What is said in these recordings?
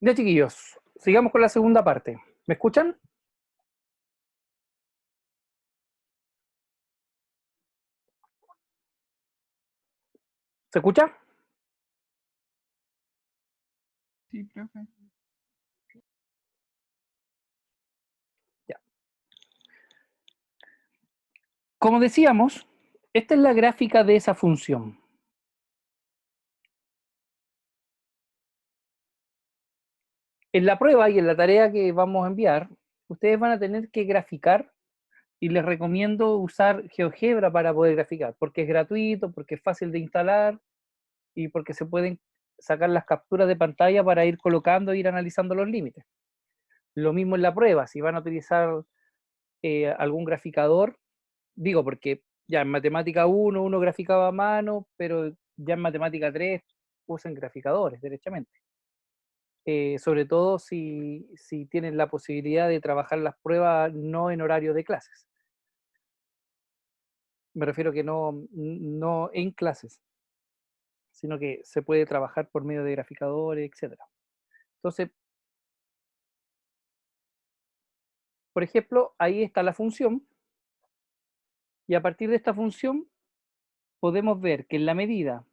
Ya, chiquillos, sigamos con la segunda parte. ¿Me escuchan? ¿Se escucha? Sí, profe. Ya. Como decíamos, esta es la gráfica de esa función. En la prueba y en la tarea que vamos a enviar, ustedes van a tener que graficar y les recomiendo usar GeoGebra para poder graficar, porque es gratuito, porque es fácil de instalar y porque se pueden sacar las capturas de pantalla para ir colocando e ir analizando los límites. Lo mismo en la prueba, si van a utilizar algún graficador, digo porque ya en matemática 1 uno graficaba a mano, pero ya en matemática 3 usan graficadores derechamente. Sobre todo si tienen la posibilidad de trabajar las pruebas no en horario de clases. Me refiero que no en clases, sino que se puede trabajar por medio de graficadores, etc. Entonces, por ejemplo, ahí está la función, y a partir de esta función podemos ver que en la medida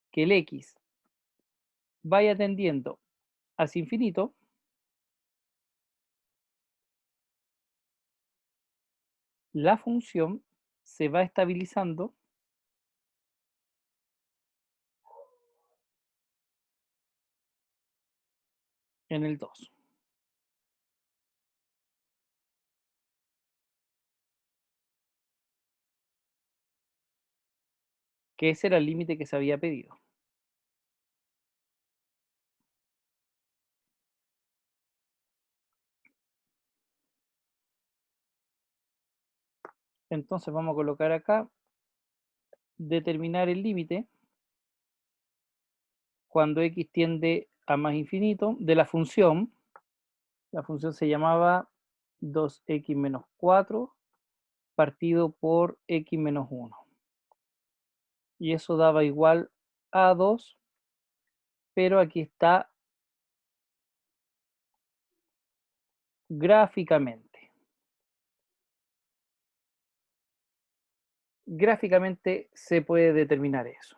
que el x vaya tendiendo hacia infinito, la función se va estabilizando en el 2. Que ese era el límite que se había pedido. Entonces vamos a colocar acá, determinar el límite cuando x tiende a más infinito de la función. La función se llamaba 2x menos 4 partido por x menos 1. Y eso daba igual a 2, pero aquí está gráficamente. Gráficamente se puede determinar eso.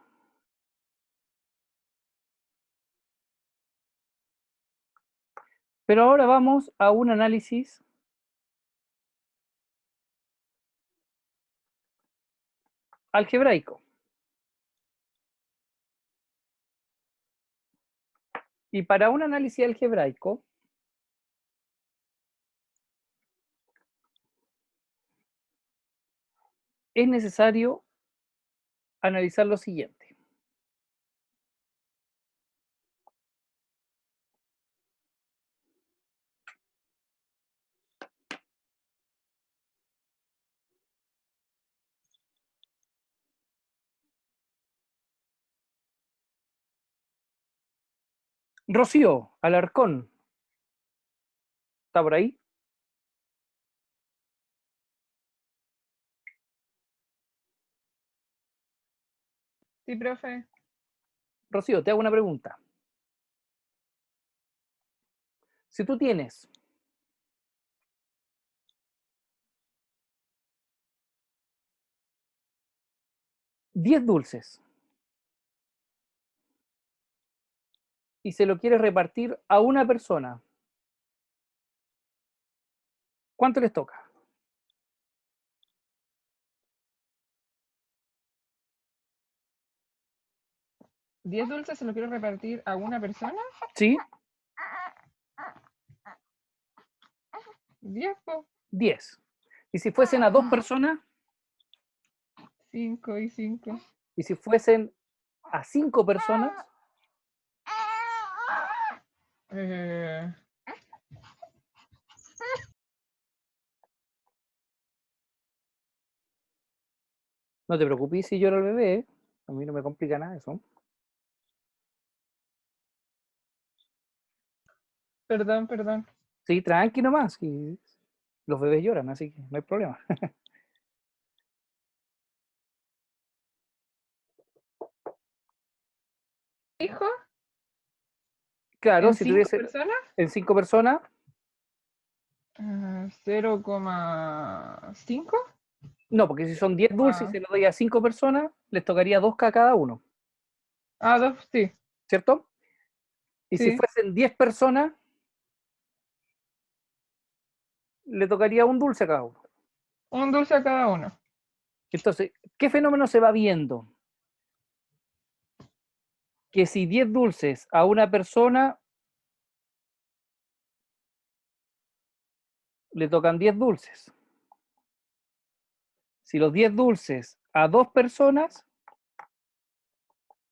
Pero ahora vamos a un análisis algebraico. Y para un análisis algebraico, es necesario analizar lo siguiente. Rocío Alarcón, ¿está por ahí? Sí, profe. Rocío, te hago una pregunta. Si tú tienes 10 dulces y se lo quieres repartir a una persona, ¿cuánto les toca? 10 dulces se lo quiero repartir a una persona. ¿Sí? 10, 10. ¿Y si fuesen a 2 personas? 5 y 5. ¿Y si fuesen a 5 personas? No te preocupes si llora el bebé, ¿eh? A mí no me complica nada eso. Perdón, perdón. Sí, tranqui nomás. Y los bebés lloran, así que no hay problema. ¿Hijo? Claro, ¿En si 5 tuviese personas? en 5 personas, 0,5. no, porque si son 10 dulces y Ah, se los doy a 5 personas, les tocaría 2 a cada uno, ah, 2, sí, ¿cierto? Y si sí. fuesen 10 personas, le tocaría un dulce a cada uno. Un dulce a cada uno. Entonces, ¿qué fenómeno se va viendo? Que si 10 dulces a una persona, le tocan 10 dulces. Si los 10 dulces a 2 personas,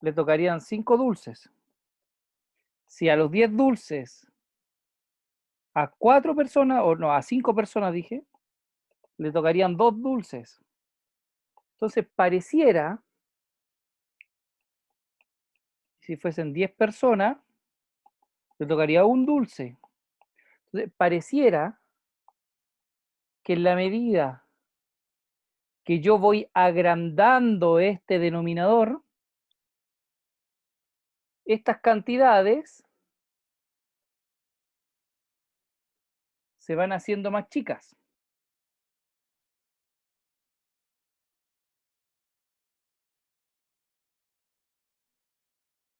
le tocarían 5 dulces. Si a los 10 dulces a 4 personas, o no, a 5 personas dije, le tocarían 2 dulces. Entonces, pareciera, si fuesen 10 personas, le tocaría un dulce. Entonces, pareciera que en la medida que yo voy agrandando este denominador, estas cantidades se van haciendo más chicas.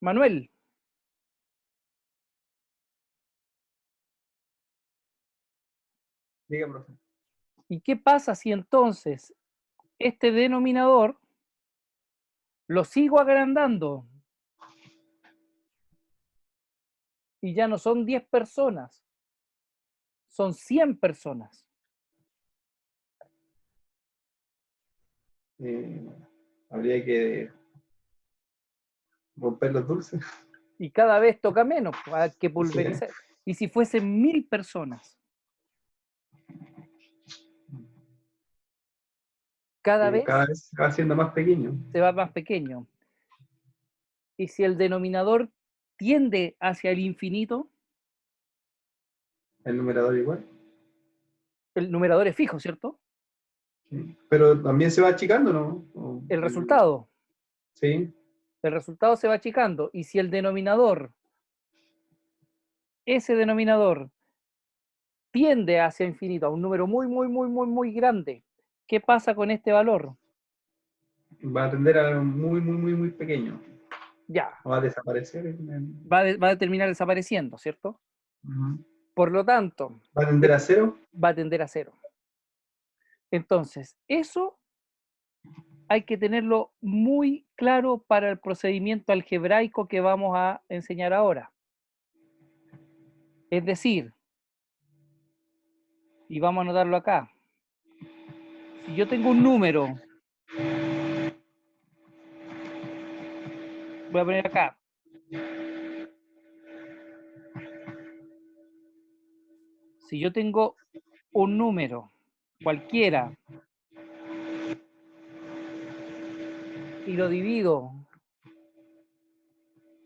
Manuel, Diga, profe. ¿y qué pasa si entonces este denominador lo sigo agrandando y ya no son 10 personas, son 100 personas? Eh, Habría que romper los dulces. Y cada vez toca menos, hay que Sí. pulverizar. ¿Y si fuesen 1000 personas? Cada Cada vez vez va siendo más pequeño se va más pequeño. Y si el denominador tiende hacia el infinito, el numerador igual. el numerador es fijo, ¿cierto? Sí. Pero también se va achicando, ¿no? El resultado, Sí, el resultado se va achicando. Y si el denominador, ese denominador, tiende hacia infinito, a un número muy, muy, muy, muy, muy grande, ¿qué pasa con este valor? va a tender a muy, muy, muy, muy pequeño. Ya, Va a desaparecer. va a terminar desapareciendo, ¿cierto? Ujú. Por lo tanto, Va a tender a cero. va a tender a cero. Entonces, eso hay que tenerlo muy claro para el procedimiento algebraico que vamos a enseñar ahora. Es decir, y vamos a anotarlo acá, si yo tengo un número, voy a poner acá, si yo tengo un número cualquiera y lo divido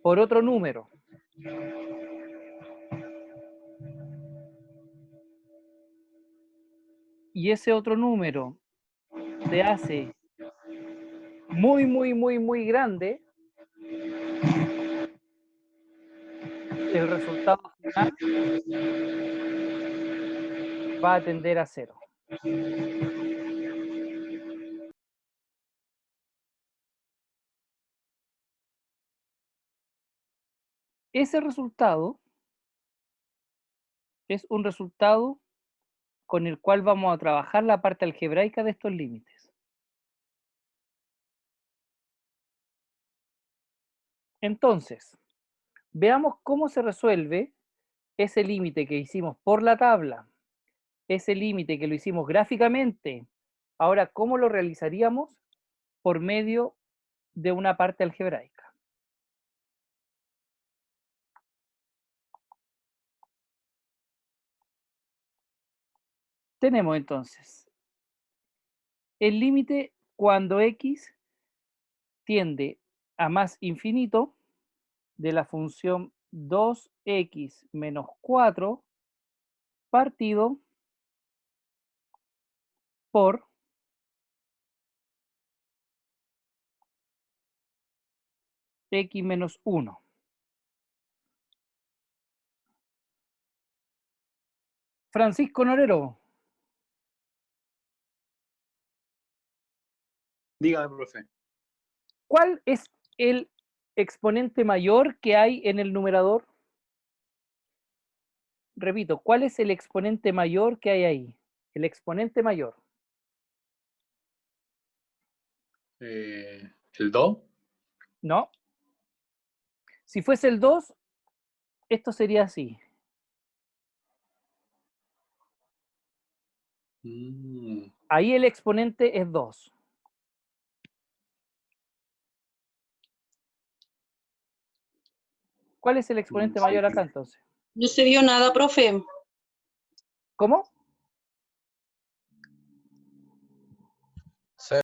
por otro número, y ese otro número se hace muy, muy, muy, muy grande, el resultado final va a tender a cero. Ese resultado es un resultado con el cual vamos a trabajar la parte algebraica de estos límites. Entonces, veamos cómo se resuelve ese límite que hicimos por la tabla, ese límite que lo hicimos gráficamente. Ahora, ¿cómo lo realizaríamos? Por medio de una parte algebraica. Tenemos entonces el límite cuando x tiende a más infinito de la función 2x menos 4 partido por x menos 1. Francisco Norero, Dígame, profe. ¿cuál es el exponente mayor que hay en el numerador? Repito, ¿cuál es el exponente mayor que hay ahí? El exponente mayor. ¿El 2? No. Si fuese el 2, esto sería así. Ahí el exponente es 2. ¿Cuál es el exponente mayor acá entonces? No se vio nada, profe. ¿Cómo? Cero.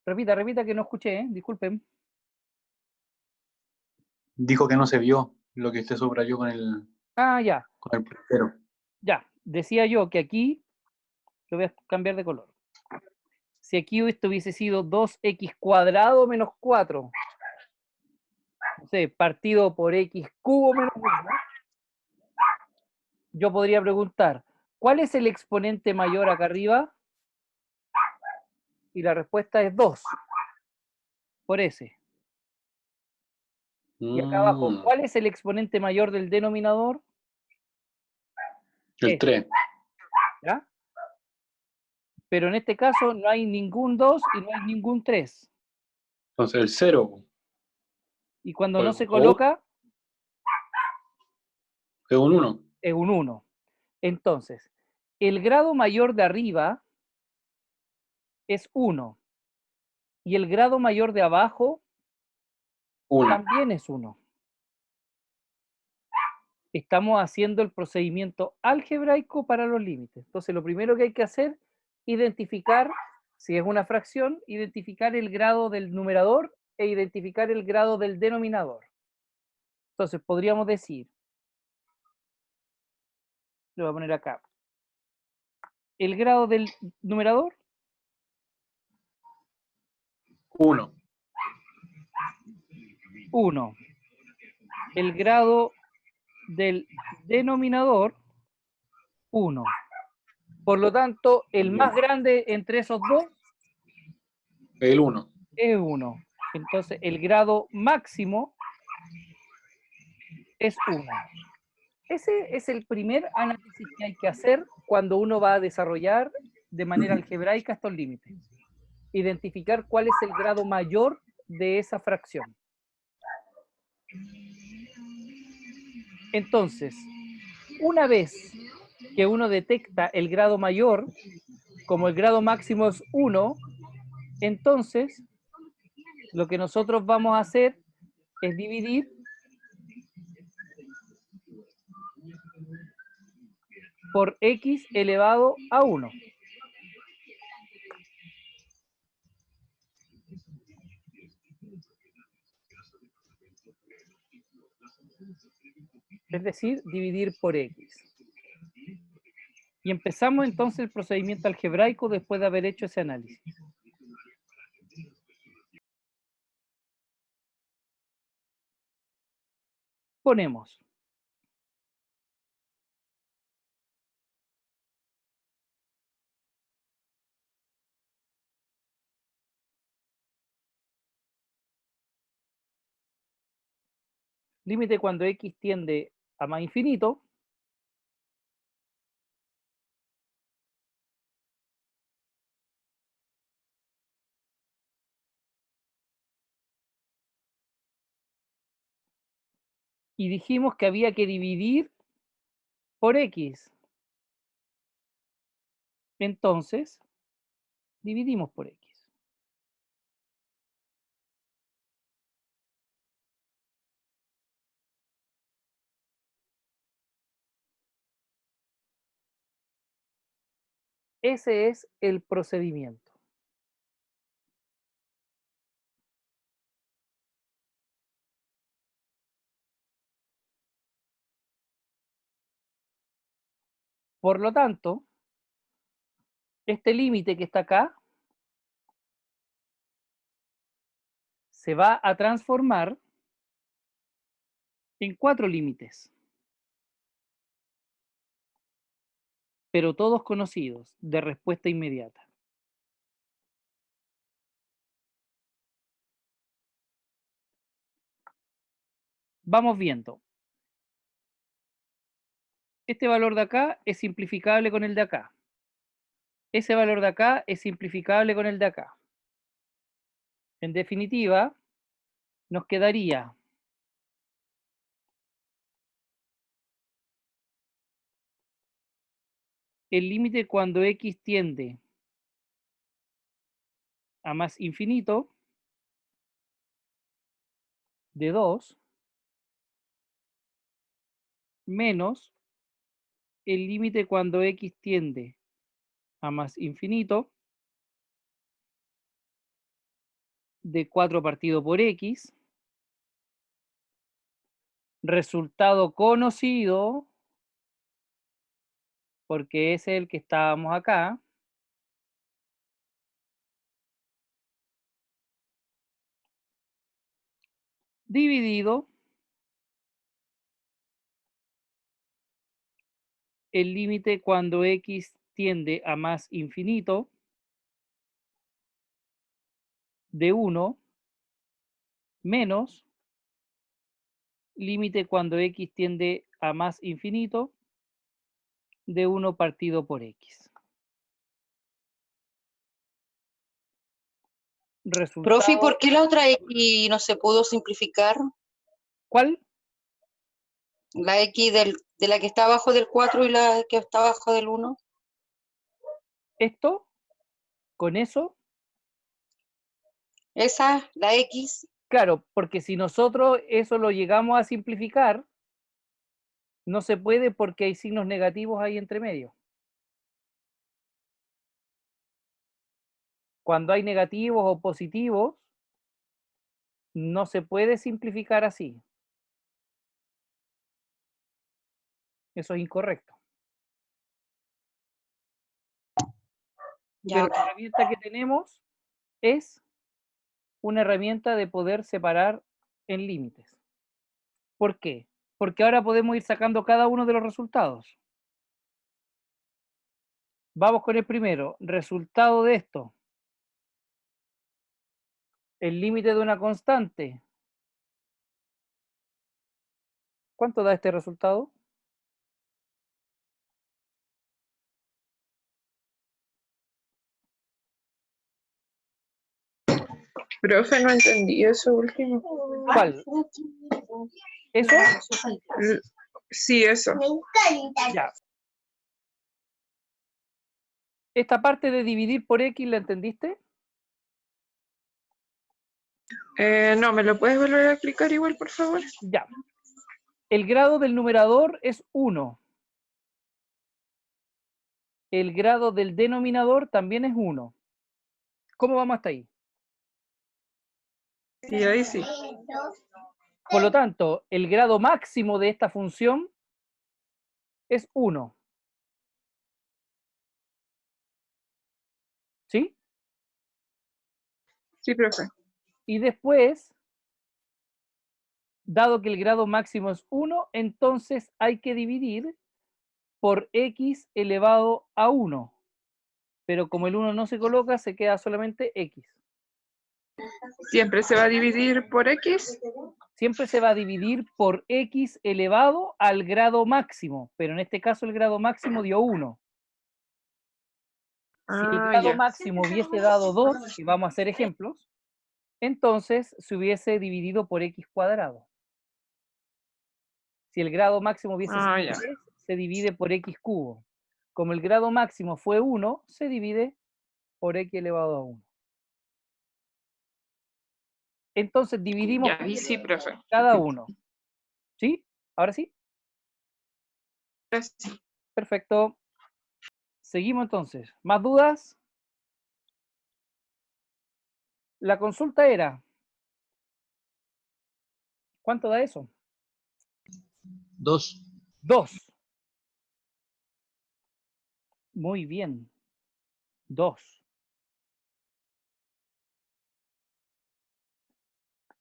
Repita que no escuché, disculpen. Dijo que no se vio lo que usted subrayó con el Ya. puntero. Ya. Decía yo que aquí, lo voy a cambiar de color. Si aquí esto hubiese sido 2x cuadrado menos 4, no sé, partido por x cubo menos 1, yo podría preguntar, ¿cuál es el exponente mayor acá arriba? Y la respuesta es 2, por ese. Y acá abajo, ¿cuál es el exponente mayor del denominador? El 3. ¿Ya? Pero en este caso no hay ningún 2 y no hay ningún 3. Entonces el 0 Y cuando no se O- coloca, es un 1. es un 1. Entonces, el grado mayor de arriba es 1. Y el grado mayor de abajo 1. también es 1. Estamos haciendo el procedimiento algebraico para los límites. Entonces, lo primero que hay que hacer, identificar, si es una fracción, identificar el grado del numerador e identificar el grado del denominador. Entonces, podríamos decir, lo voy a poner acá, el grado del numerador, 1. 1. El grado del denominador, 1. Por lo tanto, el más grande entre esos dos El 1. es 1. Entonces, el grado máximo es 1. Ese es el primer análisis que hay que hacer cuando uno va a desarrollar de manera algebraica estos límites. Identificar cuál es el grado mayor de esa fracción. Entonces, una vez que uno detecta el grado mayor, como el grado máximo es 1, entonces lo que nosotros vamos a hacer es dividir por x elevado a 1. Es decir, dividir por x. Y empezamos entonces el procedimiento algebraico después de haber hecho ese análisis. Ponemos límite cuando x tiende a más infinito, y dijimos que había que dividir por x. Entonces, dividimos por x. Ese es el procedimiento. Por lo tanto, este límite que está acá se va a transformar en 4 límites, pero todos conocidos, de respuesta inmediata. Vamos viendo. Este valor de acá es simplificable con el de acá. Ese valor de acá es simplificable con el de acá. En definitiva, nos quedaría el límite cuando x tiende a más infinito de 2 menos el límite cuando x tiende a más infinito de 4 partido por x, resultado conocido, porque ese es el que estábamos acá, dividido el límite cuando x tiende a más infinito de 1 menos límite cuando x tiende a más infinito de 1 partido por x. Resultado, Profe, ¿y por qué la otra X no se pudo simplificar? ¿cuál? La X de la que está abajo del 4 y la que está abajo del 1. Esto, con eso, Esa, la X. claro, porque si nosotros eso lo llegamos a simplificar, no se puede porque hay signos negativos ahí entre medio. Cuando hay negativos o positivos, no se puede simplificar así. Eso es incorrecto. Ya, Pero la herramienta que tenemos es una herramienta de poder separar en límites. ¿Por qué? Porque ahora podemos ir sacando cada uno de los resultados. Vamos con el primero. Resultado de esto. El límite de una constante. ¿Cuánto da este resultado? Profe, no entendí eso último. ¿Cuál? ¿Eso? Sí, eso. Ya. Esta parte de dividir por x, ¿la entendiste? No, ¿me lo puedes volver a explicar igual, por favor? Ya. El grado del numerador es 1. El grado del denominador también es 1. ¿Cómo vamos hasta ahí? Sí, ahí sí. Por lo tanto, el grado máximo de esta función es 1. ¿Sí? Sí, profe. Y después, dado que el grado máximo es 1, entonces hay que dividir por x elevado a 1. Pero como el 1 no se coloca, se queda solamente x. ¿Siempre se va a dividir por X? Siempre se va a dividir por x elevado al grado máximo, pero en este caso el grado máximo dio 1. Si el Ah, grado ya. máximo hubiese dado 2, y vamos a hacer ejemplos, entonces se hubiese dividido por x cuadrado. Si el grado máximo hubiese sido Ah, ya. 3, se divide por x cubo. Como el grado máximo fue 1, se divide por x elevado a 1. Entonces dividimos Ya, y sí, profe. cada uno. ¿Sí? ¿Ahora sí? Ahora sí. Perfecto. Seguimos entonces. ¿Más dudas? La consulta era, ¿cuánto da eso? 2. 2. Muy bien. 2.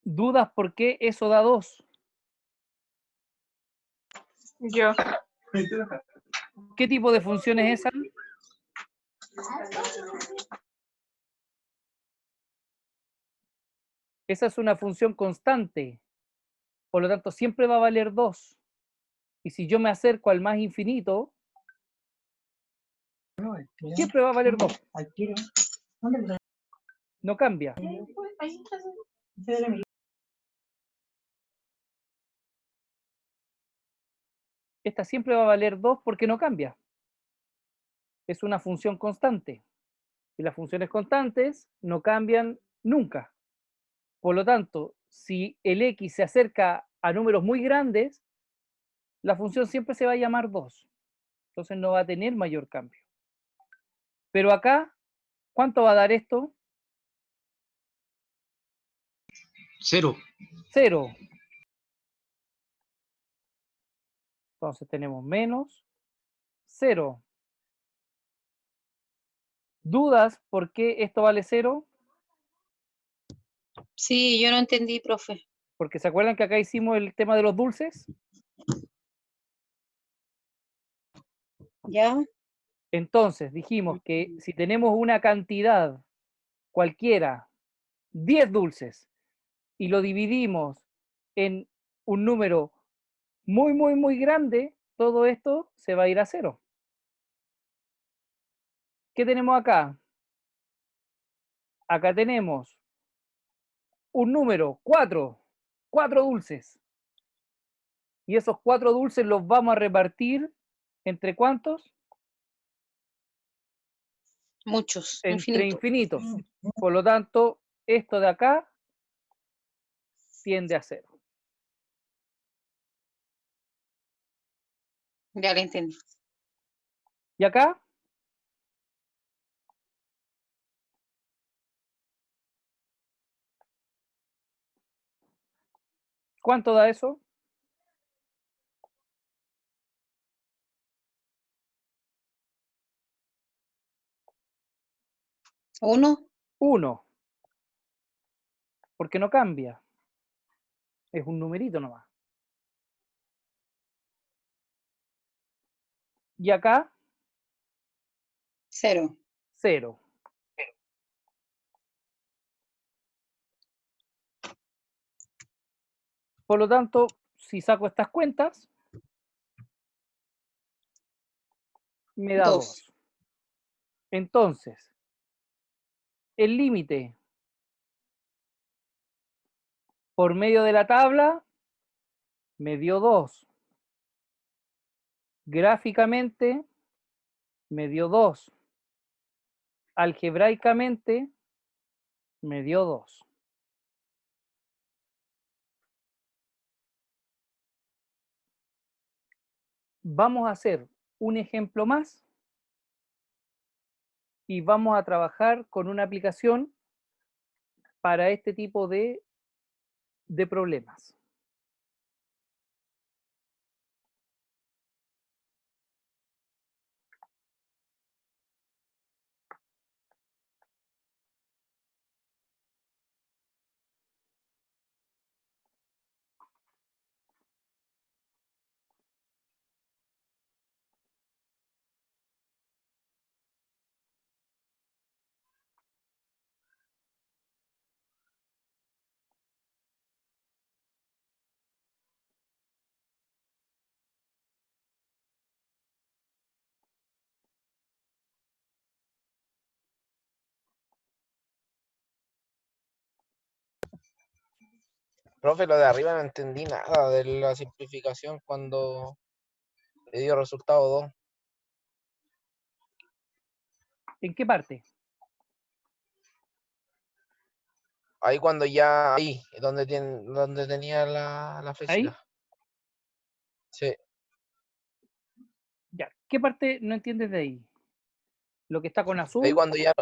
¿Dudas por qué eso da 2? Yo. ¿Qué tipo de función es esa? Esa es una función constante, por lo tanto siempre va a valer 2. Y si yo me acerco al más infinito, siempre va a valer 2. No cambia. Esta siempre va a valer 2 porque no cambia. Es una función constante. Y las funciones constantes no cambian nunca. Por lo tanto, si el x se acerca a números muy grandes, la función siempre se va a llamar 2. Entonces no va a tener mayor cambio. Pero acá, ¿cuánto va a dar esto? 0. 0. Entonces tenemos menos 0. ¿Dudas por qué esto vale 0? Sí, yo no entendí, profe. Porque ¿se acuerdan que acá hicimos el tema de los dulces? ¿Ya? Entonces dijimos que si tenemos una cantidad cualquiera, 10 dulces, y lo dividimos en un número muy, muy, muy grande, todo esto se va a ir a 0. ¿Qué tenemos acá? Acá tenemos un número, 4 dulces. Y esos 4 dulces los vamos a repartir ¿entre cuántos? Muchos, Entre infinito. infinitos. Por lo tanto, esto de acá tiende a 0. Ya lo entendí. ¿Y acá? ¿Cuánto da eso? 1, 1. Porque no cambia. Es un numerito nomás. Y acá, 0. 0. Por lo tanto, si saco estas cuentas, me da 2. 2. Entonces, el límite por medio de la tabla me dio 2. Gráficamente me dio 2. Algebraicamente me dio 2. Vamos a hacer un ejemplo más y vamos a trabajar con una aplicación para este tipo de problemas. Profe, lo de arriba no entendí nada de la simplificación cuando le dio resultado 2. ¿En qué parte? Ahí cuando ya, ahí, donde tenía la ¿Ahí? flecha. Sí. Ya. ¿Qué parte no entiendes de ahí? ¿Lo que está con Ahí azul? cuando ya,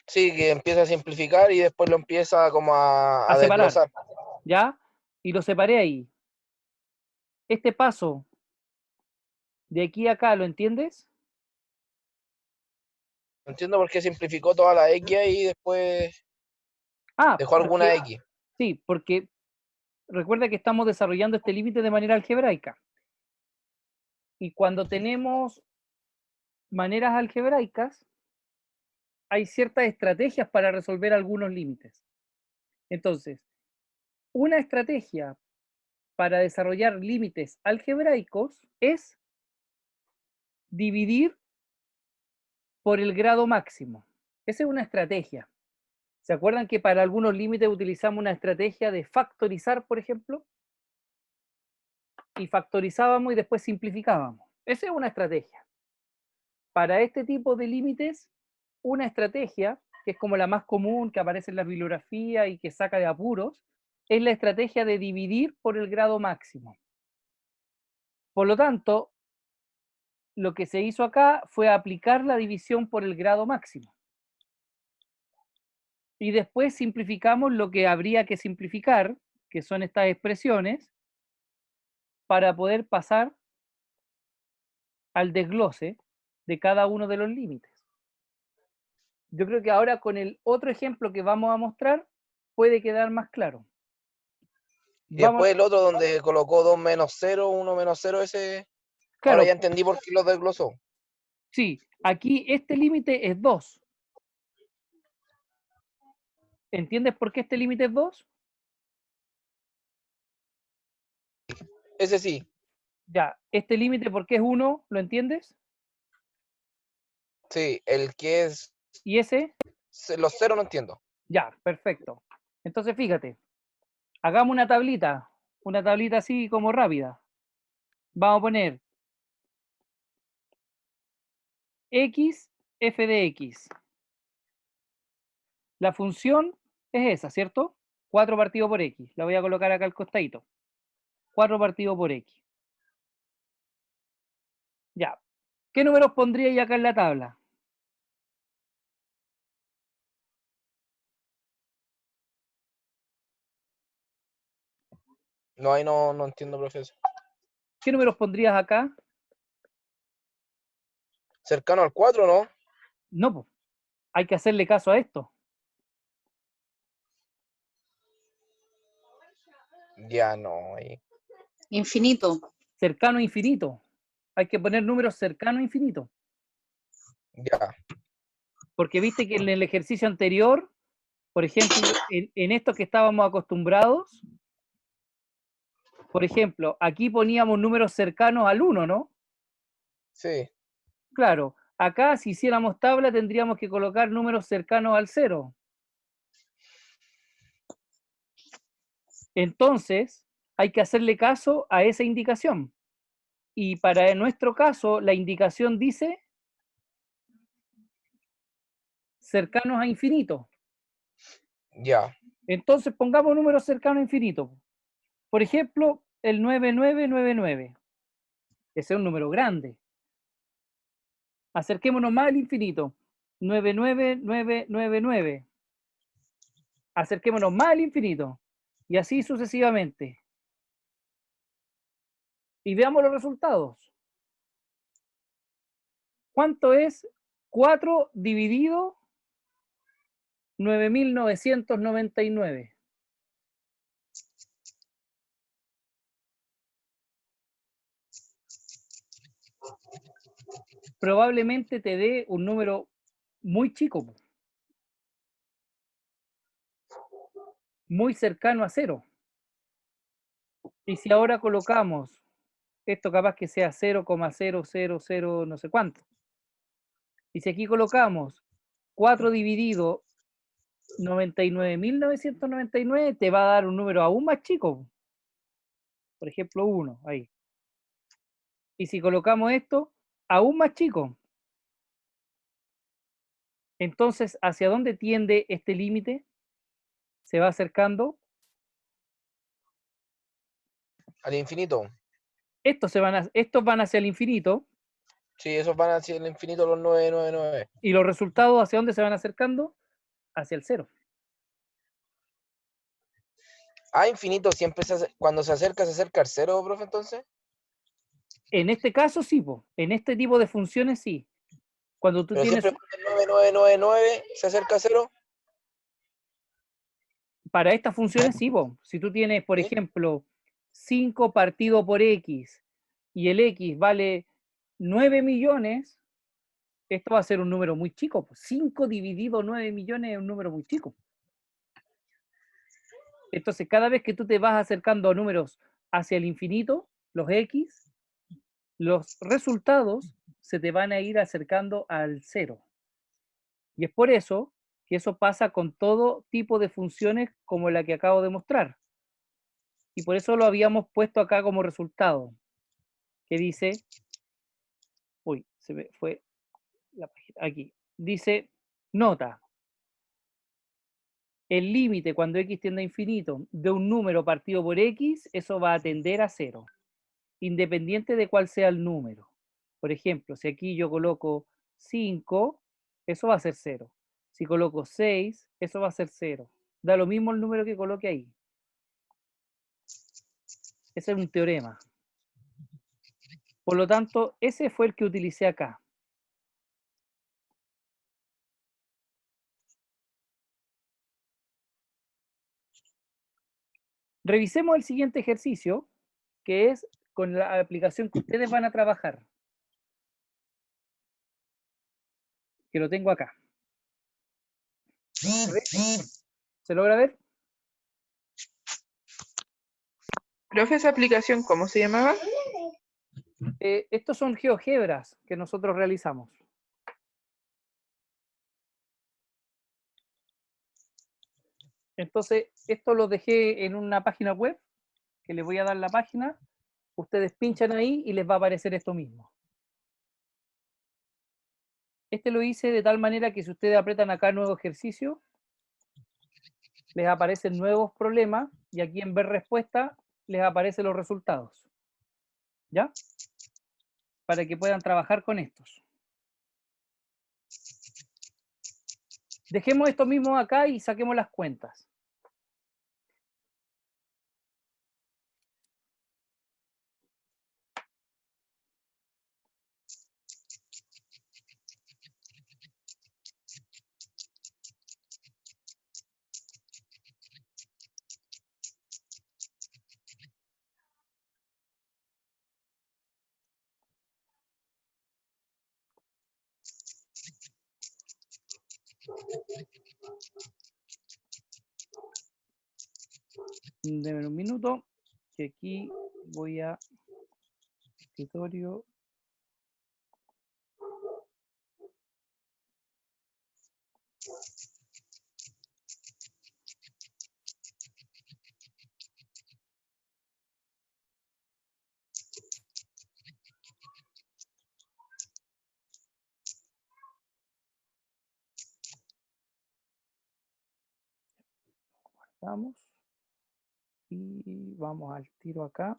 sí, que empieza a simplificar y después lo empieza como A a separar. desglosar. ¿Ya? Y lo separé ahí. Este paso de aquí a acá, ¿lo entiendes? No entiendo por qué simplificó toda la X y después Ah, dejó alguna X. sí, porque recuerda que estamos desarrollando este límite de manera algebraica. Y cuando tenemos maneras algebraicas, hay ciertas estrategias para resolver algunos límites. Entonces, una estrategia para desarrollar límites algebraicos es dividir por el grado máximo. Esa es una estrategia. ¿Se acuerdan que para algunos límites utilizamos una estrategia de factorizar, por ejemplo? Y factorizábamos y después simplificábamos. Esa es una estrategia. Para este tipo de límites, una estrategia, que es como la más común, que aparece en la bibliografía y que saca de apuros, es la estrategia de dividir por el grado máximo. Por lo tanto, lo que se hizo acá fue aplicar la división por el grado máximo. Y después simplificamos lo que habría que simplificar, que son estas expresiones, para poder pasar al desglose de cada uno de los límites. Yo creo que ahora con el otro ejemplo que vamos a mostrar puede quedar más claro. Y después el otro donde colocó 2 menos 0, 1 menos 0, ese... Claro, Ahora ya entendí por qué lo desglosó. sí, aquí este límite es 2. ¿Entiendes por qué este límite es 2? Ese sí. Ya, este límite ¿por qué es 1? ¿Lo entiendes? Sí, el que es... ¿Y ese? Los 0 no entiendo. Ya, perfecto. Entonces fíjate, hagamos una tablita así como rápida. Vamos a poner x, f de x. La función es esa, ¿cierto? 4 partido por x. La voy a colocar acá al costadito. 4 partido por x. Ya. ¿Qué números pondría yo acá en la tabla? No, ahí no entiendo, profesor. ¿Qué números pondrías acá? ¿Cercano al 4, no? No, pues, hay que hacerle caso a esto. Ya no, ahí. Infinito. Cercano a infinito. Hay que poner números cercanos a infinito. Ya. Porque viste que en el ejercicio anterior, por ejemplo, en esto que estábamos acostumbrados, por ejemplo, aquí poníamos números cercanos al 1, ¿no? Sí. Claro, acá si hiciéramos tabla tendríamos que colocar números cercanos al 0. Entonces, hay que hacerle caso a esa indicación. Y para nuestro caso, la indicación dice cercanos a infinito. Ya. Entonces, pongamos números cercanos a infinito. Por ejemplo, el 9999. Ese es un número grande. Acerquémonos más al infinito. 99999. Acerquémonos más al infinito. Y así sucesivamente. Y veamos los resultados. ¿Cuánto es 4 dividido 9999? Probablemente te dé un número muy chico, muy cercano a 0. Y si ahora colocamos esto, capaz que sea 0,000 no sé cuánto. Y si aquí colocamos 4 dividido 99.999, te va a dar un número aún más chico. Por ejemplo, 1, ahí. Y si colocamos esto, aún más chico. Entonces, ¿hacia dónde tiende este límite? ¿Se va acercando? Al infinito. Estos van hacia el infinito. Sí, esos van hacia el infinito los 999. ¿Y los resultados hacia dónde se van acercando? Hacia el 0. Ah, infinito siempre cuando se acerca al 0, profe, entonces. En este caso, sí, po. En este tipo de funciones, sí. Cuando tú Pero tienes, siempre cuando el 9999 se acerca a 0. para estas funciones, sí, po. Si tú tienes, por ¿Sí? ejemplo, 5 partido por x y el x vale 9 millones, esto va a ser un número muy chico. 5 dividido 9 millones es un número muy chico. Entonces, cada vez que tú te vas acercando a números hacia el infinito, los X, los resultados se te van a ir acercando al cero. Y es por eso que eso pasa con todo tipo de funciones como la que acabo de mostrar. Y por eso lo habíamos puesto acá como resultado, que dice, uy, se me fue la página, aquí, dice, nota, el límite cuando x tiende a infinito de un número partido por x, eso va a tender a cero, independiente de cuál sea el número. Por ejemplo, si aquí yo coloco 5, eso va a ser 0. Si coloco 6, eso va a ser 0. Da lo mismo el número que coloque ahí. Ese es un teorema. Por lo tanto, ese fue el que utilicé acá. Revisemos el siguiente ejercicio, que es con la aplicación que ustedes van a trabajar. Que lo tengo acá. ¿Se logra ver? Profe, esa aplicación, ¿cómo se llamaba? Estos son GeoGebras que nosotros realizamos. Entonces, esto lo dejé en una página web, que les voy a dar la página. Ustedes pinchan ahí y les va a aparecer esto mismo. Este lo hice de tal manera que si ustedes apretan acá nuevo ejercicio, les aparecen nuevos problemas y aquí en ver respuesta les aparecen los resultados. ¿Ya? Para que puedan trabajar con estos. Dejemos esto mismo acá y saquemos las cuentas. Denme un minuto, que aquí voy a escritorio. Vamos. Y vamos al tiro acá.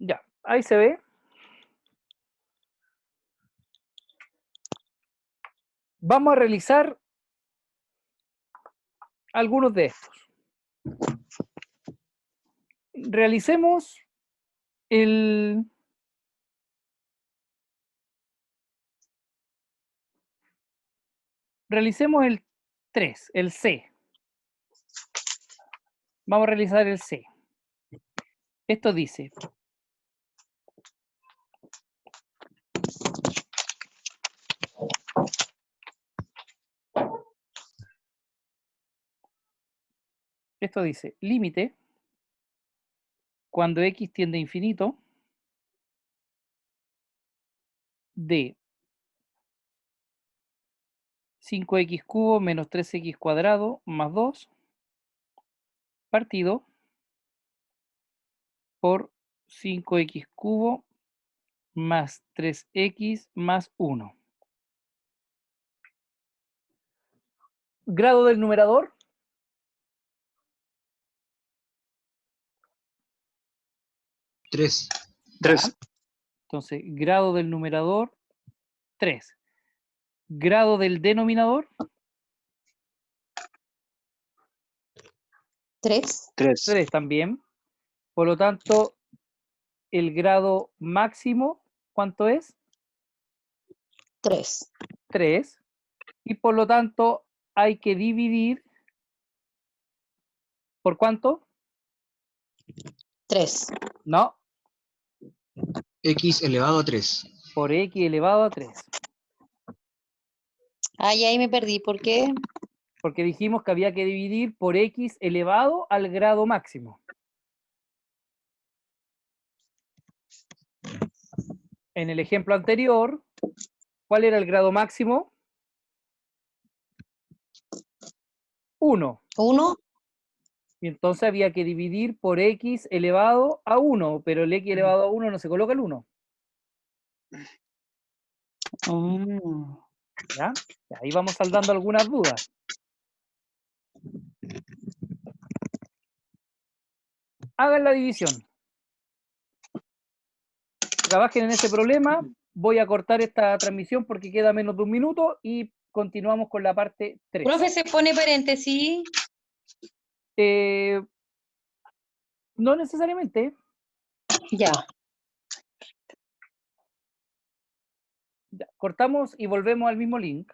Ya, ahí se ve. Vamos a realizar algunos de estos. Realicemos el realicemos el 3, el C. Vamos a realizar el C. Esto dice, límite cuando x tiende a infinito de 5x cubo menos 3x cuadrado más 2 partido por 5x cubo más 3x más 1. Grado del numerador. 3. 3. Entonces, grado del numerador, 3. Grado del denominador, 3. 3. 3 también. Por lo tanto, el grado máximo, ¿cuánto es? 3. 3. Y por lo tanto, hay que dividir, ¿por cuánto? 3. No, X elevado a 3. por x elevado a 3. Ay, ahí me perdí. ¿Por qué? Porque dijimos que había que dividir por x elevado al grado máximo. En el ejemplo anterior, ¿cuál era el grado máximo? 1. 1. Y entonces había que dividir por x elevado a 1, pero el x elevado a 1 no se coloca el 1. ¿Ya? Ahí vamos saldando algunas dudas. Hagan la división. Trabajen en ese problema. Voy a cortar esta transmisión porque queda menos de un minuto y continuamos con la parte 3. Profe, ¿se pone paréntesis? No necesariamente. Ya. Ya, cortamos y volvemos al mismo link.